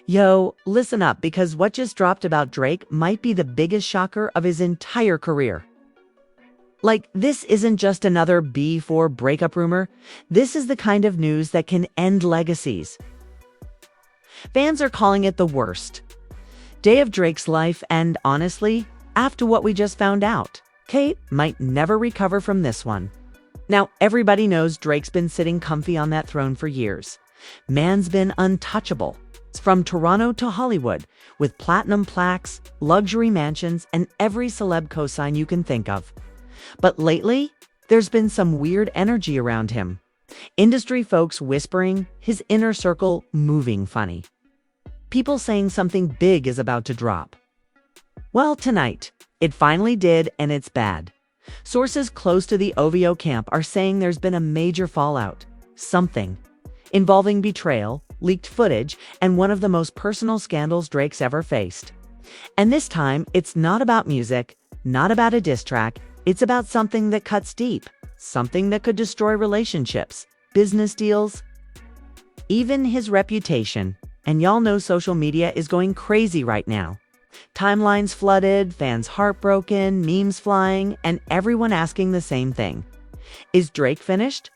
Yo, listen up because what just dropped about Drake might be the biggest shocker of his entire career. Like, this isn't just another B4 breakup rumor. This is the kind of news that can end legacies. Fans are calling it the worst day of Drake's life, and honestly, after what we just found out, Kate might never recover from this one. Now, everybody knows Drake's been sitting comfy on that throne for years. Man's been untouchable. From Toronto to Hollywood, with platinum plaques, luxury mansions, and every celeb cosign you can think of. But lately, there's been some weird energy around him. Industry folks whispering, his inner circle moving funny. People saying something big is about to drop. Well, tonight, it finally did, and it's bad. Sources close to the OVO camp are saying there's been a major fallout. Something involving betrayal, leaked footage, and one of the most personal scandals Drake's ever faced. And this time, it's not about music, not about a diss track, it's about something that cuts deep, something that could destroy relationships, business deals, even his reputation. And y'all know social media is going crazy right now. Timelines flooded, fans heartbroken, memes flying, and everyone asking the same thing. Is Drake finished?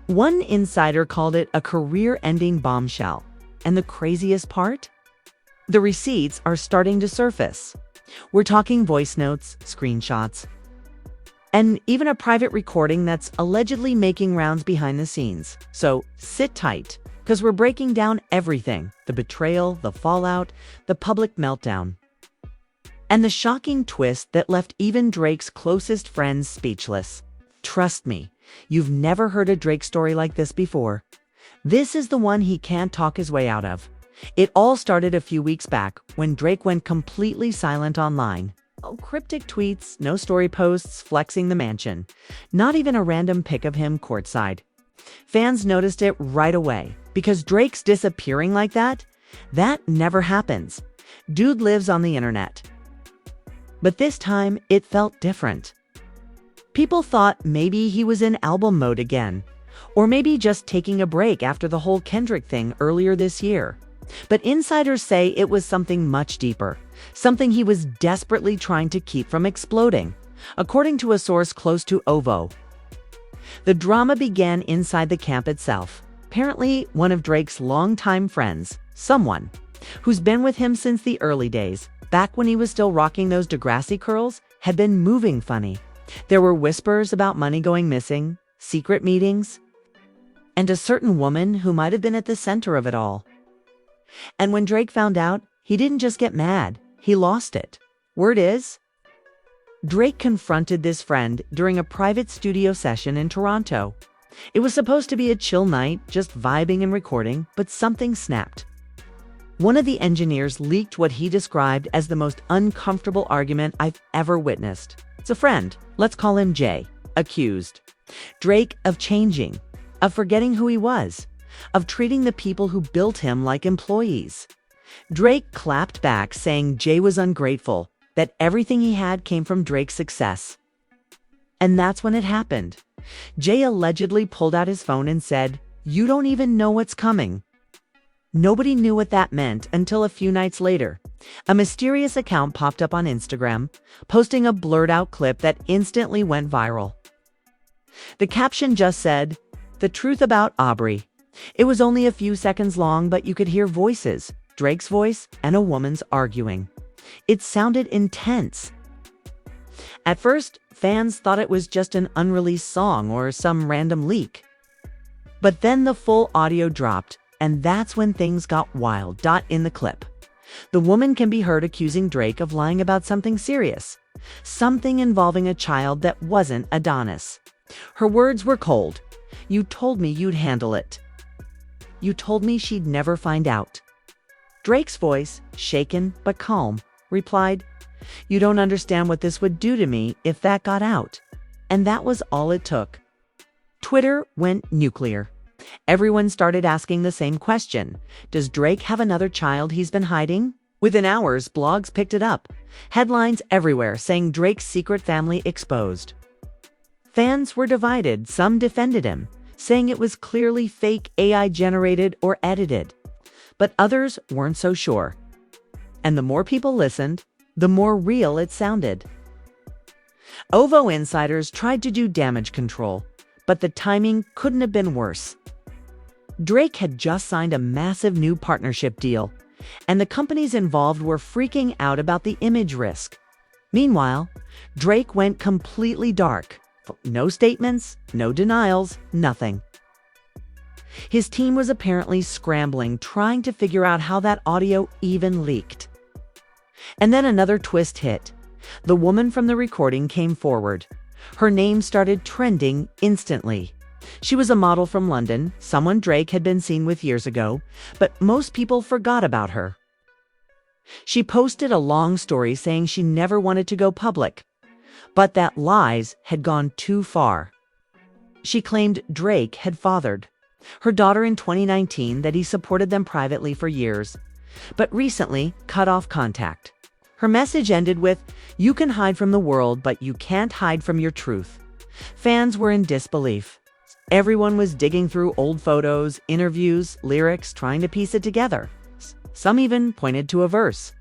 One insider called it a career-ending bombshell. And the craziest part? The receipts are starting to surface. We're talking voice notes, screenshots, and even a private recording that's allegedly making rounds behind the scenes. So sit tight, because we're breaking down everything: the betrayal, the fallout, the public meltdown, and the shocking twist that left even Drake's closest friends speechless. Trust me, you've never heard a Drake story like this before. This is the one he can't talk his way out of. It all started a few weeks back when Drake went completely silent online. Oh, cryptic tweets, no story posts flexing the mansion, not even a random pic of him courtside. Fans noticed it right away, because Drake's disappearing like that never happens. Dude lives on the internet. But this time, it felt different. People thought maybe he was in album mode again, or maybe just taking a break after the whole Kendrick thing earlier this year. But insiders say it was something much deeper, something he was desperately trying to keep from exploding, according to a source close to OVO. The drama began inside the camp itself. Apparently, one of Drake's longtime friends, someone who's been with him since the early days, back when he was still rocking those Degrassi curls, had been moving funny. There were whispers about money going missing, secret meetings, and a certain woman who might have been at the center of it all. And when Drake found out, he didn't just get mad, he lost it. Word is, Drake confronted this friend during a private studio session in Toronto. It was supposed to be a chill night, just vibing and recording, but something snapped. One of the engineers leaked what he described as the most uncomfortable argument I've ever witnessed. It's a friend, let's call him Jay, accused Drake of changing, of forgetting who he was, of treating the people who built him like employees. Drake clapped back, saying Jay was ungrateful, that everything he had came from Drake's success. And that's when it happened. Jay allegedly pulled out his phone and said, "You don't even know what's coming." Nobody knew what that meant until a few nights later. A mysterious account popped up on Instagram, posting a blurred-out clip that instantly went viral. The caption just said, "The truth about Aubrey." It was only a few seconds long, but you could hear voices, Drake's voice and a woman's arguing. It sounded intense. At first, fans thought it was just an unreleased song or some random leak. But then the full audio dropped, and that's when things got wild. In the clip, the woman can be heard accusing Drake of lying about something serious, something involving a child that wasn't Adonis. Her words were cold. "You told me you'd handle it. You told me she'd never find out." Drake's voice, shaken but calm, replied, "You don't understand what this would do to me if that got out." And that was all it took. Twitter went nuclear. Everyone started asking the same question. Does Drake have another child he's been hiding? Within hours, blogs picked it up. Headlines everywhere saying Drake's secret family exposed. Fans were divided. Some defended him, saying it was clearly fake, AI-generated or edited. but others weren't so sure. And the more people listened, the more real it sounded. OVO insiders tried to do damage control, but the timing couldn't have been worse. Drake had just signed a massive new partnership deal, and the companies involved were freaking out about the image risk. Meanwhile, Drake went completely dark. No statements, no denials, nothing. His team was apparently scrambling, trying to figure out how that audio even leaked. And then another twist hit. The woman from the recording came forward. Her name started trending instantly. She was a model from London, someone Drake had been seen with years ago, but most people forgot about her. She posted a long story saying she never wanted to go public, but that lies had gone too far. She claimed Drake had fathered her daughter in 2019, that he supported them privately for years, but recently cut off contact. Her message ended with, "You can hide from the world, but you can't hide from your truth." Fans were in disbelief. Everyone was digging through old photos, interviews, lyrics, trying to piece it together. Some even pointed to a verse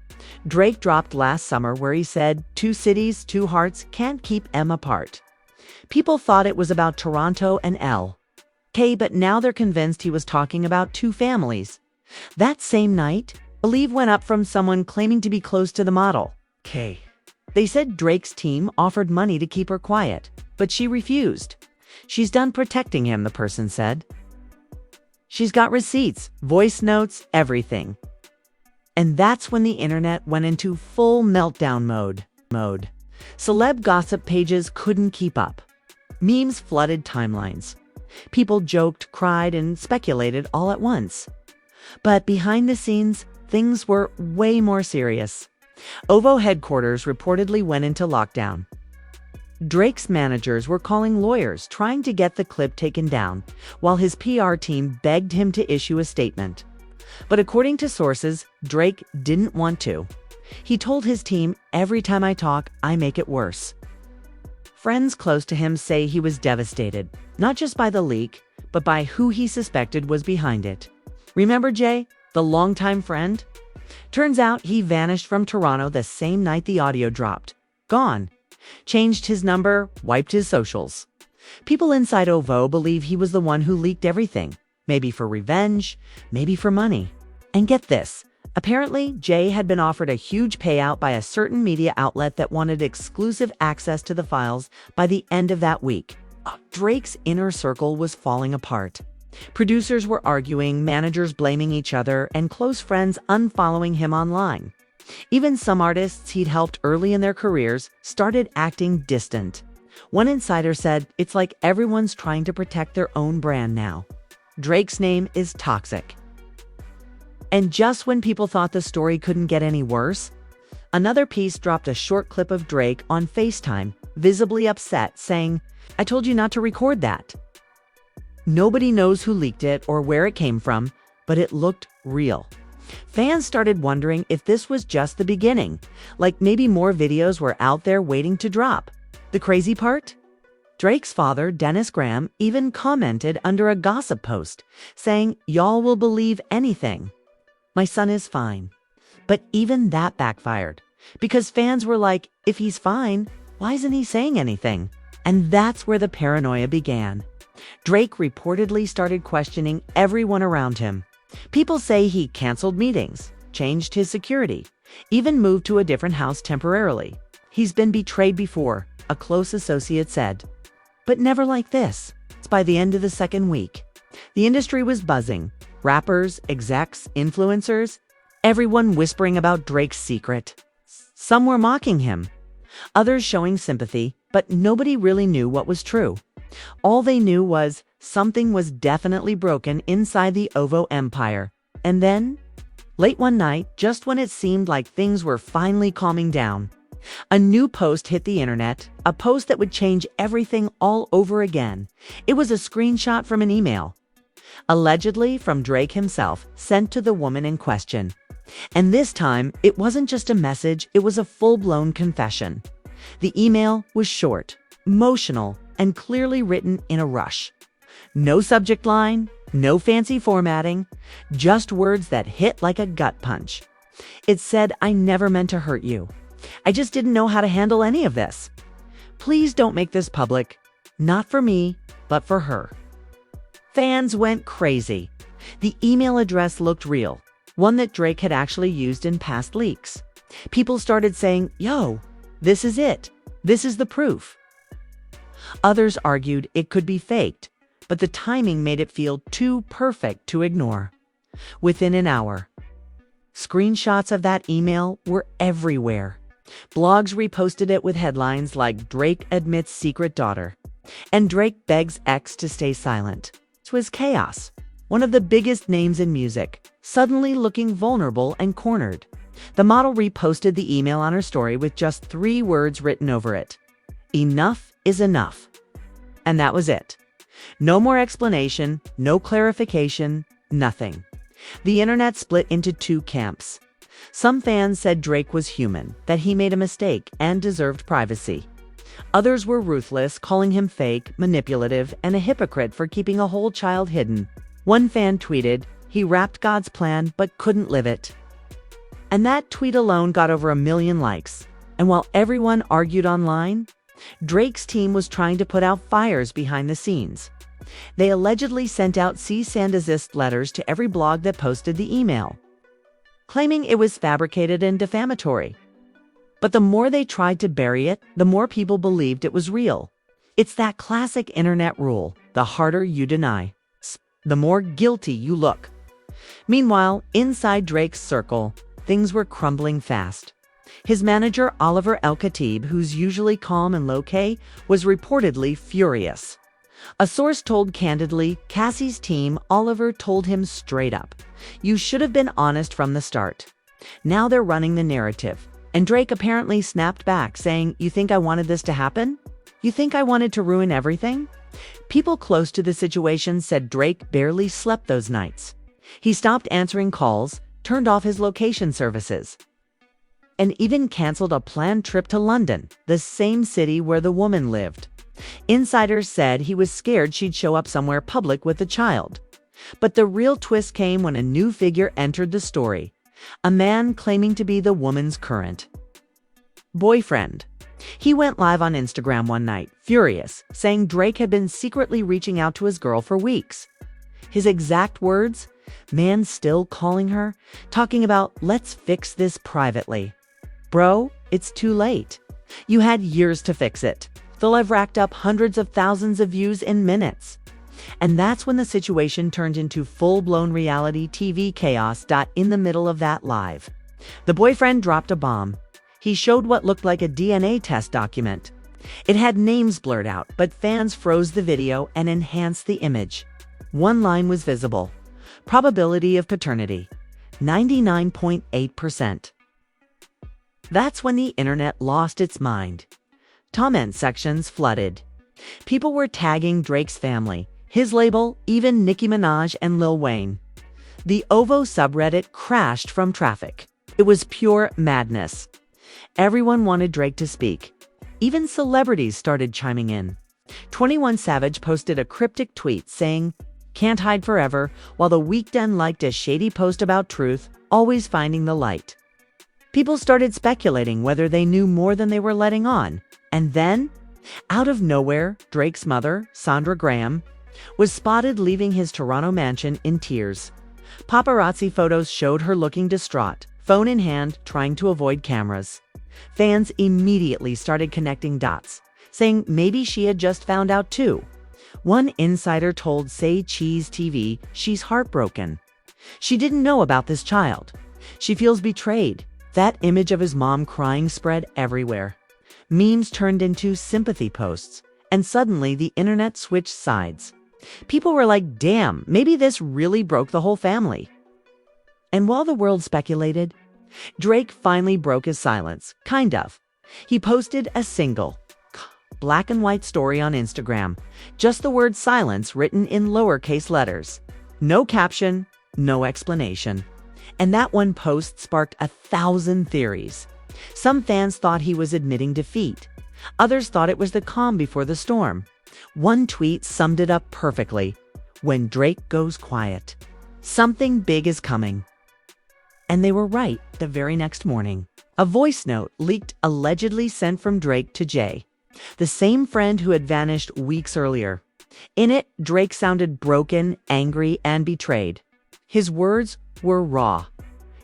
Drake dropped last summer where he said, "Two cities, two hearts, can't keep them apart." People thought it was about Toronto and L.K., but now they're convinced he was talking about two families. That same night, a leave went up from someone claiming to be close to the model. They said Drake's team offered money to keep her quiet, but she refused. "She's done protecting him," the person said. "She's got receipts, voice notes, everything." And that's when the internet went into full meltdown mode. Celeb gossip pages couldn't keep up. Memes flooded timelines. People joked, cried, and speculated all at once. But behind the scenes, things were way more serious. OVO headquarters reportedly went into lockdown. Drake's managers were calling lawyers trying to get the clip taken down, while his PR team begged him to issue a statement. But according to sources, Drake didn't want to. He told his team, "Every time I talk, I make it worse." Friends close to him say he was devastated, not just by the leak, but by who he suspected was behind it. Remember Jay, the longtime friend? Turns out he vanished from Toronto the same night the audio dropped. Gone. Changed his number, wiped his socials. People inside OVO believe he was the one who leaked everything. Maybe for revenge, maybe for money. And get this, apparently Jay had been offered a huge payout by a certain media outlet that wanted exclusive access to the files by the end of that week. Drake's inner circle was falling apart. Producers were arguing, managers blaming each other, and close friends unfollowing him online. Even some artists he'd helped early in their careers started acting distant. One insider said, "It's like everyone's trying to protect their own brand now." Drake's name is toxic. And just when people thought the story couldn't get any worse, another piece dropped a short clip of Drake on FaceTime, visibly upset, saying, "I told you not to record that." Nobody knows who leaked it or where it came from, but it looked real. Fans started wondering if this was just the beginning, like maybe more videos were out there waiting to drop. The crazy part? Drake's father, Dennis Graham, even commented under a gossip post, saying, "Y'all will believe anything. My son is fine." But even that backfired, because fans were like, if he's fine, why isn't he saying anything? And that's where the paranoia began. Drake reportedly started questioning everyone around him. People say he canceled meetings, changed his security, even moved to a different house temporarily. "He's been betrayed before," a close associate said. But never like this. By the end of the second week, the industry was buzzing. Rappers, execs, influencers, everyone whispering about Drake's secret. Some were mocking him, others showing sympathy, but nobody really knew what was true. All they knew was something was definitely broken inside the OVO empire. And then, late one night, just when it seemed like things were finally calming down, a new post hit the internet, a post that would change everything all over again. It was a screenshot from an email, allegedly from Drake himself, sent to the woman in question. And this time, it wasn't just a message, it was a full-blown confession. The email was short, emotional, and clearly written in a rush. No subject line, No fancy formatting, just words that hit like a gut punch. It said, "I never meant to hurt you. I just didn't know how to handle any of this. Please don't make this public. Not for me, but for her." Fans went crazy. The email address looked real, one that Drake had actually used in past leaks. People started saying, "Yo, this is it. This is the proof." Others argued it could be faked, but the timing made it feel too perfect to ignore. Within an hour, screenshots of that email were everywhere. Blogs reposted it with headlines like "Drake admits secret daughter" and "Drake begs ex to stay silent." It was chaos. One of the biggest names in music, suddenly looking vulnerable and cornered. The model reposted the email on her story with just 3 words written over it: "Enough is enough." And that was it. No more explanation, no clarification, nothing. The internet split into 2 camps. Some fans said Drake was human, that he made a mistake and deserved privacy. Others were ruthless, calling him fake, manipulative, and a hypocrite for keeping a whole child hidden. One fan tweeted, "He wrapped God's plan but couldn't live it." And that tweet alone got over 1 million likes. And while everyone argued online, Drake's team was trying to put out fires behind the scenes. They allegedly sent out cease and desist letters to every blog that posted the email, claiming it was fabricated and defamatory. But the more they tried to bury it, the more people believed it was real. It's that classic internet rule: the harder you deny, the more guilty you look. Meanwhile, inside Drake's circle, things were crumbling fast. His manager, Oliver El-Khatib, who's usually calm and low-key, was reportedly furious. A source told candidly, Cassie's team, Oliver, told him straight up, "You should have been honest from the start." Now they're running the narrative. And Drake apparently snapped back, saying, "You think I wanted this to happen? You think I wanted to ruin everything?" People close to the situation said Drake barely slept those nights. He stopped answering calls, turned off his location services, and even canceled a planned trip to London, the same city where the woman lived. Insiders said he was scared she'd show up somewhere public with the child. But the real twist came when a new figure entered the story, a man claiming to be the woman's current boyfriend. He went live on Instagram one night, furious, saying Drake had been secretly reaching out to his girl for weeks. His exact words: "Man still calling her, talking about let's fix this privately. Bro, it's too late. You had years to fix it. They'll have racked up hundreds of thousands of views in minutes." And that's when the situation turned into full-blown reality TV chaos. In the middle of that live, the boyfriend dropped a bomb. He showed what looked like a DNA test document. It had names blurred out, but fans froze the video and enhanced the image. One line was visible: probability of paternity, 99.8%. That's when the internet lost its mind. Comment sections flooded. People were tagging Drake's family, his label, even Nicki Minaj and Lil Wayne. The OVO subreddit crashed from traffic. It was pure madness. Everyone wanted Drake to speak. Even celebrities started chiming in. 21 Savage posted a cryptic tweet saying, "Can't hide forever," while The Weeknd liked a shady post about Truth, always finding the light. People started speculating whether they knew more than they were letting on. And then, out of nowhere, Drake's mother, Sandra Graham, was spotted leaving his Toronto mansion in tears. Paparazzi photos showed her looking distraught, phone in hand, trying to avoid cameras. Fans immediately started connecting dots, saying maybe she had just found out too. One insider told Say Cheese TV she's heartbroken. She didn't know about this child. She feels betrayed. That image of his mom crying spread everywhere. Memes turned into sympathy posts, and suddenly the internet switched sides. People were like, damn, maybe this really broke the whole family. And while the world speculated, Drake finally broke his silence, kind of. He posted a single, black and white story on Instagram, just the word silence written in lowercase letters. No caption, no explanation. And that one post sparked 1,000 theories. Some fans thought he was admitting defeat. Others thought it was the calm before the storm. One tweet summed it up perfectly. When Drake goes quiet, something big is coming. And they were right the very next morning. A voice note leaked, allegedly sent from Drake to Jay, the same friend who had vanished weeks earlier. In it, Drake sounded broken, angry, and betrayed. His words were raw.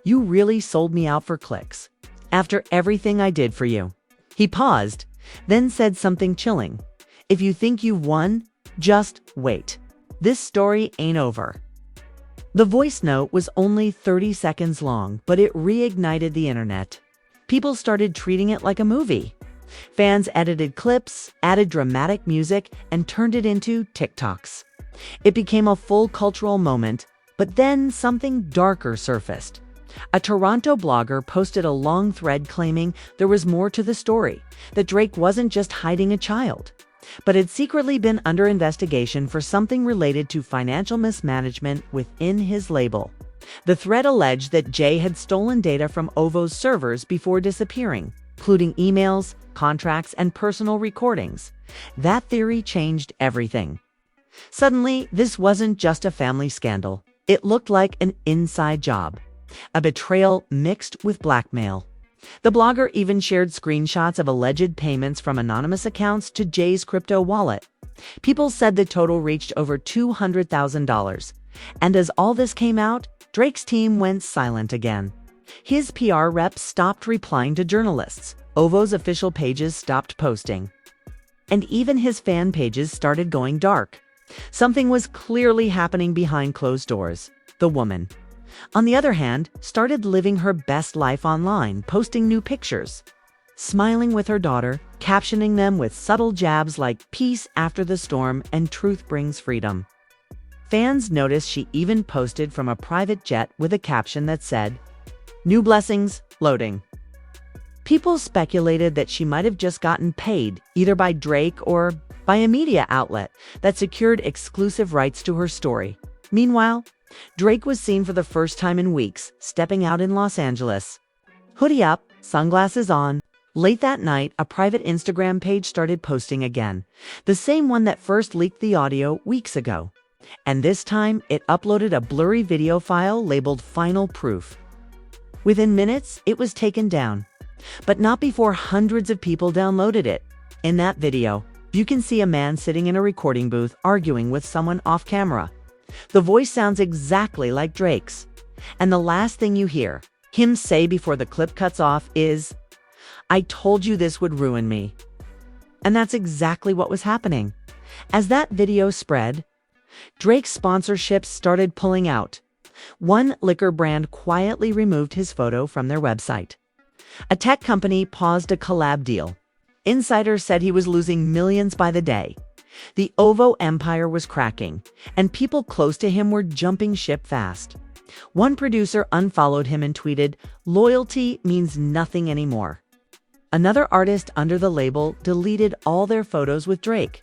"You really sold me out for clicks. After everything I did for you." He paused, then said something chilling. "If you think you've won, just wait. This story ain't over." The voice note was only 30 seconds long, but it reignited the internet. People started treating it like a movie. Fans edited clips, added dramatic music, and turned it into TikToks. It became a full cultural moment, but then something darker surfaced. A Toronto blogger posted a long thread claiming there was more to the story, that Drake wasn't just hiding a child, but had secretly been under investigation for something related to financial mismanagement within his label. The thread alleged that Jay had stolen data from OVO's servers before disappearing, including emails, contracts, and personal recordings. That theory changed everything. Suddenly, this wasn't just a family scandal. It looked like an inside job, a betrayal mixed with blackmail. The blogger even shared screenshots of alleged payments from anonymous accounts to Jay's crypto wallet. People said the total reached over $200,000. And as all this came out, Drake's team went silent again. His PR reps stopped replying to journalists. OVO's official pages stopped posting. And even his fan pages started going dark. Something was clearly happening behind closed doors. The woman, on the other hand, started living her best life online, posting new pictures, smiling with her daughter, captioning them with subtle jabs like "peace after the storm" and "truth brings freedom." Fans noticed she even posted from a private jet with a caption that said, "New blessings, loading." People speculated that she might have just gotten paid, either by Drake or by a media outlet that secured exclusive rights to her story. Meanwhile, Drake was seen for the first time in weeks, stepping out in Los Angeles. Hoodie up, sunglasses on. Late that night, a private Instagram page started posting again, the same one that first leaked the audio weeks ago. And this time, it uploaded a blurry video file labeled "Final Proof." Within minutes, it was taken down. But not before hundreds of people downloaded it. In that video, you can see a man sitting in a recording booth arguing with someone off camera. The voice sounds exactly like Drake's. And the last thing you hear him say before the clip cuts off is, "I told you this would ruin me." And that's exactly what was happening. As that video spread, Drake's sponsorships started pulling out. One liquor brand quietly removed his photo from their website. A tech company paused a collab deal. Insiders said he was losing millions by the day. The OVO empire was cracking, and people close to him were jumping ship fast. One producer unfollowed him and tweeted, "Loyalty means nothing anymore." Another artist under the label deleted all their photos with Drake.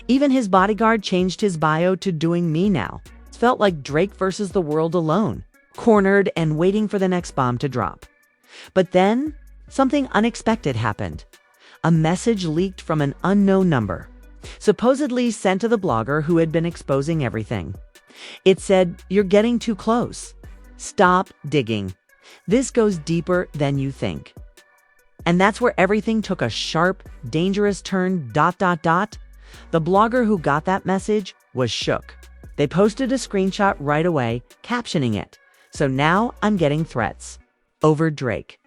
Even his bodyguard changed his bio to "Doing me now." It felt like Drake versus the world alone, cornered and waiting for the next bomb to drop. But then, something unexpected happened. A message leaked from an unknown number, supposedly sent to the blogger who had been exposing everything. It said, "You're getting too close. Stop digging. This goes deeper than you think." And that's where everything took a sharp, dangerous turn. The blogger who got that message was shook. They posted a screenshot right away, captioning it, "So now I'm getting threats over Drake."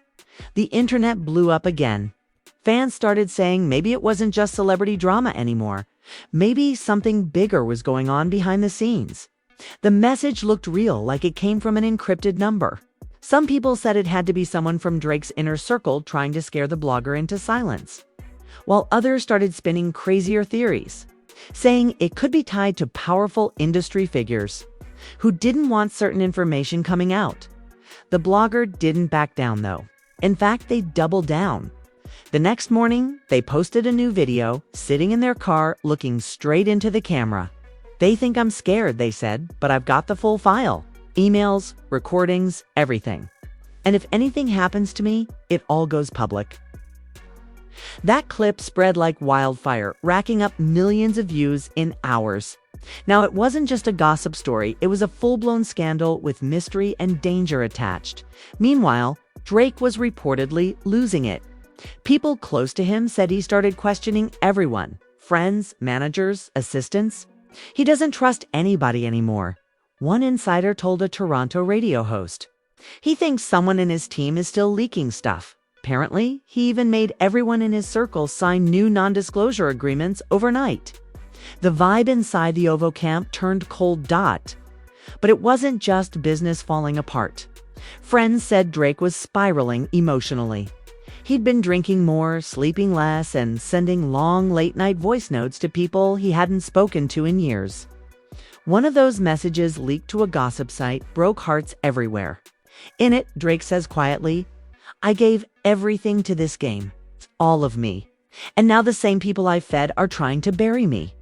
The internet blew up again. Fans started saying maybe it wasn't just celebrity drama anymore. Maybe something bigger was going on behind the scenes. The message looked real, like it came from an encrypted number. Some people said it had to be someone from Drake's inner circle trying to scare the blogger into silence, while others started spinning crazier theories, saying it could be tied to powerful industry figures who didn't want certain information coming out. The blogger didn't back down, though. In fact, they doubled down. The next morning, they posted a new video, sitting in their car, looking straight into the camera. "They think I'm scared," they said, "but I've got the full file. Emails, recordings, everything. And if anything happens to me, it all goes public." That clip spread like wildfire, racking up millions of views in hours. Now, it wasn't just a gossip story, it was a full-blown scandal with mystery and danger attached. Meanwhile, Drake was reportedly losing it. People close to him said he started questioning everyone: friends, managers, assistants. He doesn't trust anybody anymore. One insider told a Toronto radio host. He thinks someone in his team is still leaking stuff. Apparently, he even made everyone in his circle sign new non-disclosure agreements overnight. The vibe inside the OVO camp turned cold. But it wasn't just business falling apart. Friends said Drake was spiraling emotionally. He'd been drinking more, sleeping less, and sending long late-night voice notes to people he hadn't spoken to in years. One of those messages leaked to a gossip site broke hearts everywhere. In it, Drake says quietly, "I gave everything to this game, all of me, and now the same people I fed are trying to bury me."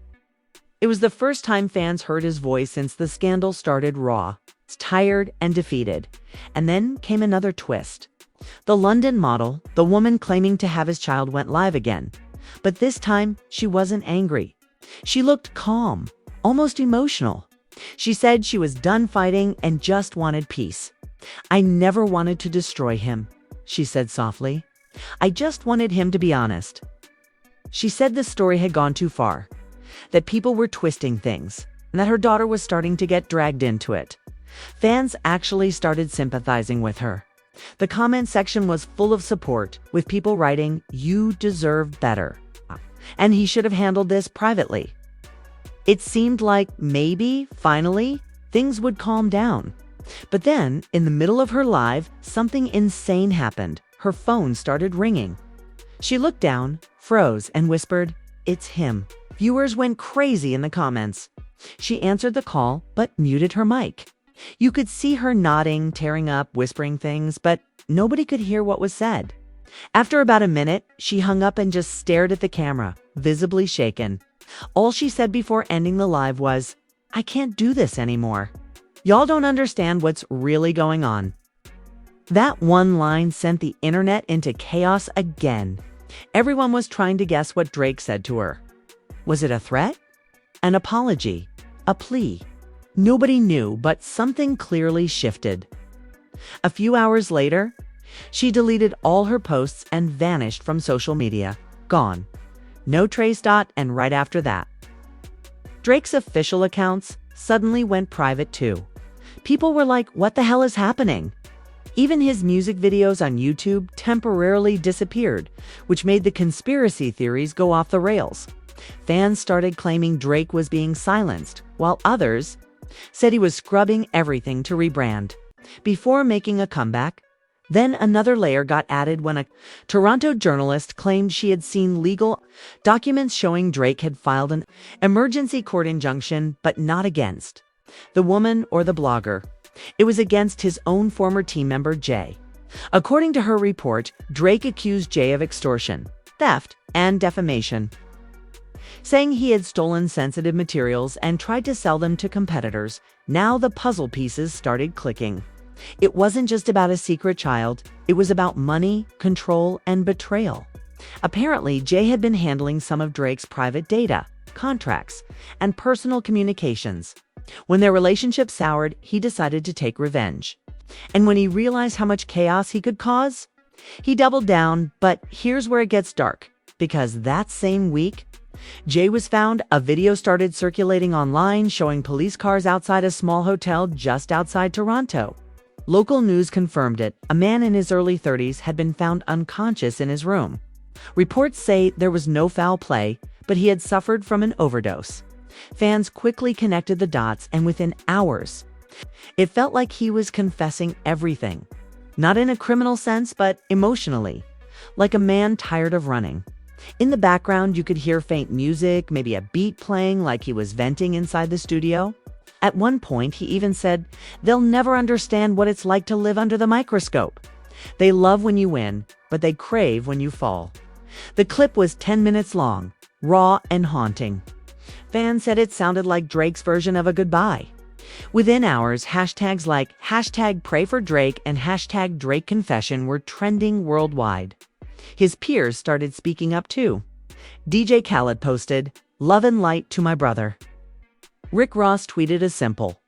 It was the first time fans heard his voice since the scandal started raw, tired and defeated. And then came another twist. The London model, the woman claiming to have his child, went live again. But this time, she wasn't angry. She looked calm, almost emotional. She said she was done fighting and just wanted peace. "I never wanted to destroy him," she said softly. "I just wanted him to be honest." She said the story had gone too far, that people were twisting things, and that her daughter was starting to get dragged into it. Fans actually started sympathizing with her. The comment section was full of support, with people writing, "You deserve better," and "He should have handled this privately." It seemed like maybe, finally, things would calm down. But then, in the middle of her live, something insane happened. Her phone started ringing. She looked down, froze, and whispered, "It's him." Viewers went crazy in the comments. She answered the call, but muted her mic. You could see her nodding, tearing up, whispering things, but nobody could hear what was said. After about a minute, she hung up and just stared at the camera, visibly shaken. All she said before ending the live was, "I can't do this anymore. Y'all don't understand what's really going on." That one line sent the internet into chaos again. Everyone was trying to guess what Drake said to her. Was it a threat? An apology? A plea? Nobody knew, but something clearly shifted. A few hours later, she deleted all her posts and vanished from social media. Gone. No trace. And right after that, Drake's official accounts suddenly went private too. People were like, "What the hell is happening?" Even his music videos on YouTube temporarily disappeared, which made the conspiracy theories go off the rails. Fans started claiming Drake was being silenced, while others said he was scrubbing everything to rebrand before making a comeback. Then another layer got added when a Toronto journalist claimed she had seen legal documents showing Drake had filed an emergency court injunction, but not against the woman or the blogger. It was against his own former team member, Jay. According to her report, Drake accused Jay of extortion, theft, and defamation, saying he had stolen sensitive materials and tried to sell them to competitors. Now the puzzle pieces started clicking. It wasn't just about a secret child, it was about money, control, and betrayal. Apparently, Jay had been handling some of Drake's private data, contracts, and personal communications. When their relationship soured, he decided to take revenge. And when he realized how much chaos he could cause, he doubled down. But here's where it gets dark, because that same week, Jay was found. A video started circulating online showing police cars outside a small hotel just outside Toronto. Local news confirmed it. A man in his early 30s had been found unconscious in his room. Reports say there was no foul play, but he had suffered from an overdose. Fans quickly connected the dots, and within hours, it felt like he was confessing everything. Not in a criminal sense, but emotionally, like a man tired of running. In the background, you could hear faint music, maybe a beat playing like he was venting inside the studio. At one point, he even said, "They'll never understand what it's like to live under the microscope. They love when you win, but they crave when you fall." The clip was 10 minutes long, raw and haunting. Fans said it sounded like Drake's version of a goodbye. Within hours, hashtags like #PrayForDrake and #DrakeConfession were trending worldwide. His peers started speaking up too. DJ Khaled posted, "Love and light to my brother." Rick Ross tweeted a simple,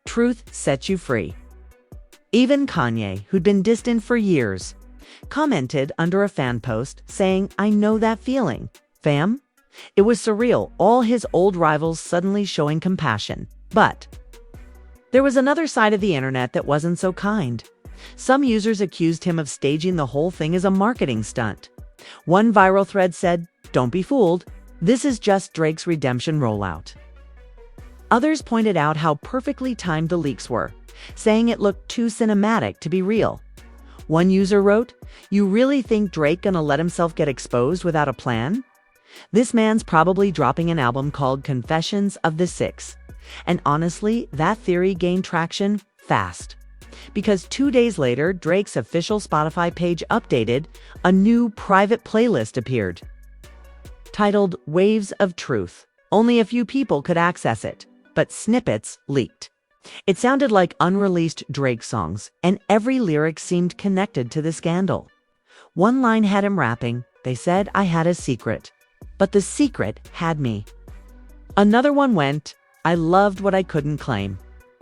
"Truth sets you free." Even Kanye, who'd been distant for years, commented under a fan post saying, "I know that feeling, fam." It was surreal, all his old rivals suddenly showing compassion. But there was another side of the internet that wasn't so kind. Some users accused him of staging the whole thing as a marketing stunt. One viral thread said, "Don't be fooled, this is just Drake's redemption rollout." Others pointed out how perfectly timed the leaks were, saying it looked too cinematic to be real. One user wrote, "You really think Drake gonna let himself get exposed without a plan? This man's probably dropping an album called Confessions of the Six." And honestly, that theory gained traction fast. Because 2 days later, Drake's official Spotify page updated, a new private playlist appeared. Titled Waves of Truth. Only a few people could access it, but snippets leaked. It sounded like unreleased Drake songs, and every lyric seemed connected to the scandal. One line had him rapping, "They said I had a secret, but the secret had me." Another one went, "I loved what I couldn't claim,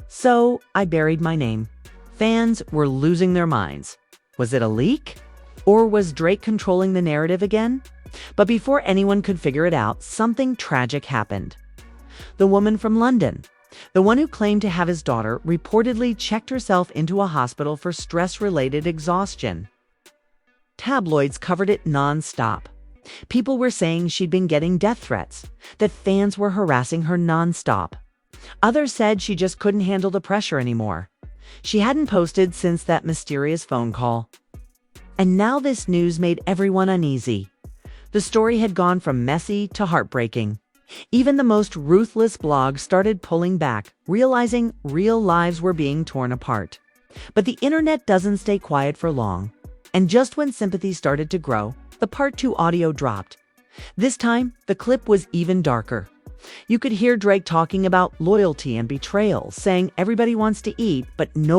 so I buried my name." Fans were losing their minds. Was it a leak? Or was Drake controlling the narrative again? But before anyone could figure it out, something tragic happened. The woman from London, the one who claimed to have his daughter, reportedly checked herself into a hospital for stress-related exhaustion. Tabloids covered it non-stop. People were saying she'd been getting death threats, that fans were harassing her non-stop. Others said she just couldn't handle the pressure anymore. She hadn't posted since that mysterious phone call. And now this news made everyone uneasy. The story had gone from messy to heartbreaking. Even the most ruthless blogs started pulling back, realizing real lives were being torn apart. But the internet doesn't stay quiet for long. And just when sympathy started to grow, the Part 2 audio dropped. This time, the clip was even darker. You could hear Drake talking about loyalty and betrayal, saying everybody wants to eat, but nobody